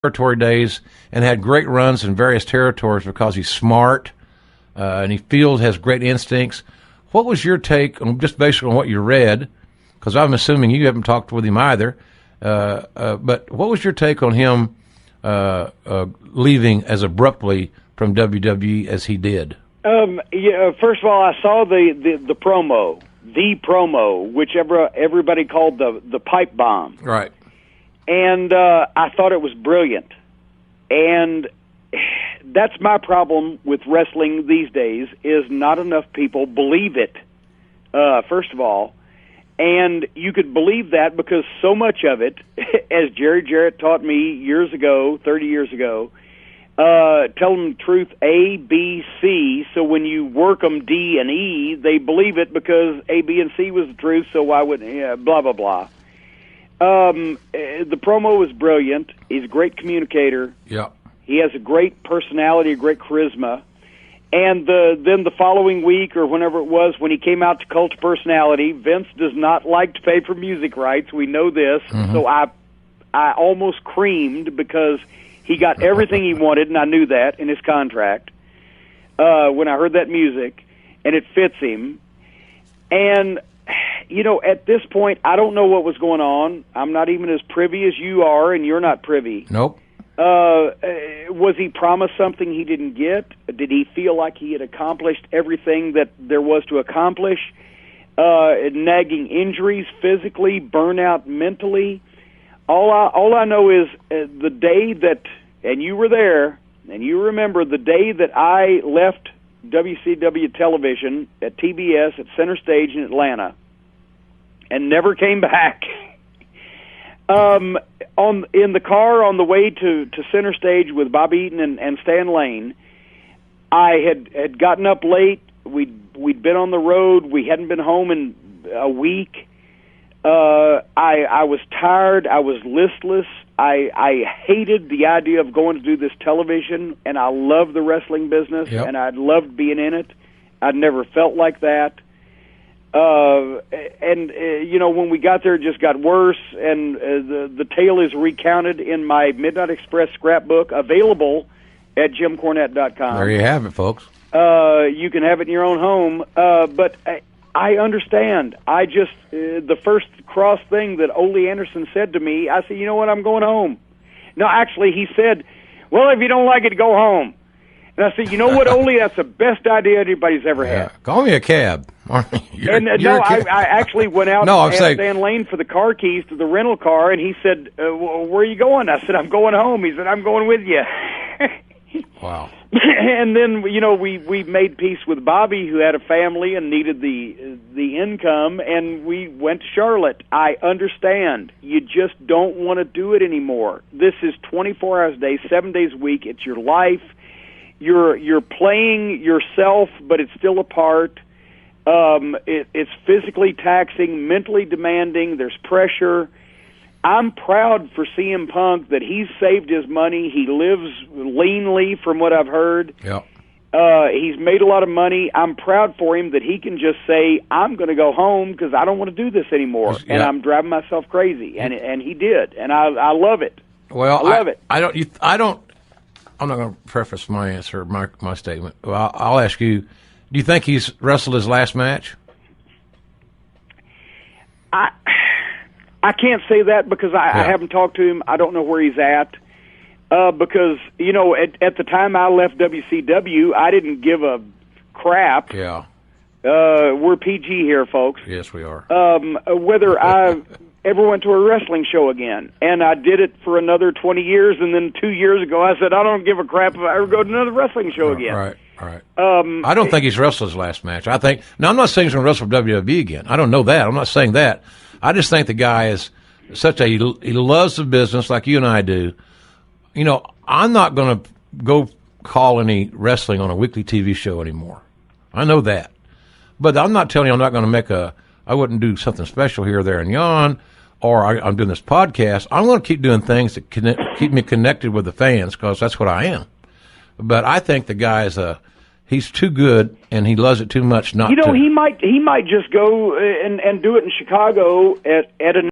territory days and had great runs in various territories because he's smart and has great instincts. What was your take on, just based on what you read, because I'm assuming you haven't talked with him either, but what was your take on him leaving as abruptly from WWE as he did? First of all, I saw the promo, which everybody called the pipe bomb. Right. And I thought it was brilliant. And that's my problem with wrestling these days, is not enough people believe it, first of all. And you could believe that because so much of it, as Jerry Jarrett taught me years ago, 30 years ago, tell them the truth A, B, C, so when you work them D and E, they believe it because A, B, and C was the truth, so why wouldn't, blah, blah, blah. The promo was brilliant. He's a great communicator. Yeah. He has a great personality, a great charisma. And then the following week, or whenever it was, when he came out to Cult of Personality, Vince does not like to pay for music rights. We know this. Mm-hmm. So I almost creamed because he got everything he wanted, and I knew that in his contract when I heard that music, and it fits him. And, at this point, I don't know what was going on. I'm not even as privy as you are, and you're not privy. Nope. Was he promised something he didn't get? Did he feel like he had accomplished everything that there was to accomplish? Nagging injuries physically, burnout mentally. All I know is the day that, and you were there, and you remember the day that I left WCW television at TBS at Center Stage in Atlanta and never came back. In the car on the way to Center Stage with Bob Eaton and Stan Lane, I had gotten up late. We'd been on the road. We hadn't been home in a week. I was tired. I was listless. I hated the idea of going to do this television, and I loved the wrestling business, yep. and I loved being in it. I'd never felt like that. When we got there, it just got worse, and the tale is recounted in my Midnight Express scrapbook, available at JimCornette.com. There you have it, folks. You can have it in your own home, but I understand. I just, the first cross thing that Ole Anderson said to me, I said, you know what, I'm going home. No, actually, he said, well, if you don't like it, go home. And I said, you know what, Ole, that's the best idea anybody's ever had. Call me a cab. I actually went out and asked Stan Lane for the car keys to the rental car, and he said, where are you going? I said, I'm going home. He said, I'm going with you. Wow. And then, we made peace with Bobby, who had a family and needed the income, and we went to Charlotte. I understand. You just don't want to do it anymore. This is 24 hours a day, 7 days a week. It's your life. You're playing yourself, but it's still a part. It's physically taxing, mentally demanding. There's pressure. I'm proud for CM Punk that he's saved his money. He lives leanly, from what I've heard. Yeah. He's made a lot of money. I'm proud for him that he can just say, I'm going to go home because I don't want to do this anymore, and I'm driving myself crazy. And he did, and I love it. Well, I love it. I'm not going to preface my answer, my statement. Well, I'll ask you, do you think he's wrestled his last match? I can't say that because I haven't talked to him. I don't know where he's at. Because, at the time I left WCW, I didn't give a crap. Yeah. We're PG here, folks. Yes, we are. Whether I ever went to a wrestling show again. And I did it for another 20 years, and then 2 years ago I said, I don't give a crap if I ever go to another wrestling show again. Right. I don't think he's wrestled his last match. I'm not saying he's going to wrestle for WWE again. I don't know that. I'm not saying that. I just think the guy is he loves the business like you and I do. I'm not going to go call any wrestling on a weekly TV show anymore. I know that. But I'm not telling you I'm not going to I wouldn't do something special here, there, and yon, or I'm doing this podcast. I'm going to keep doing things that keep me connected with the fans because that's what I am. But I think the guy he's too good and he loves it too much not to. He might just go and do it in Chicago at a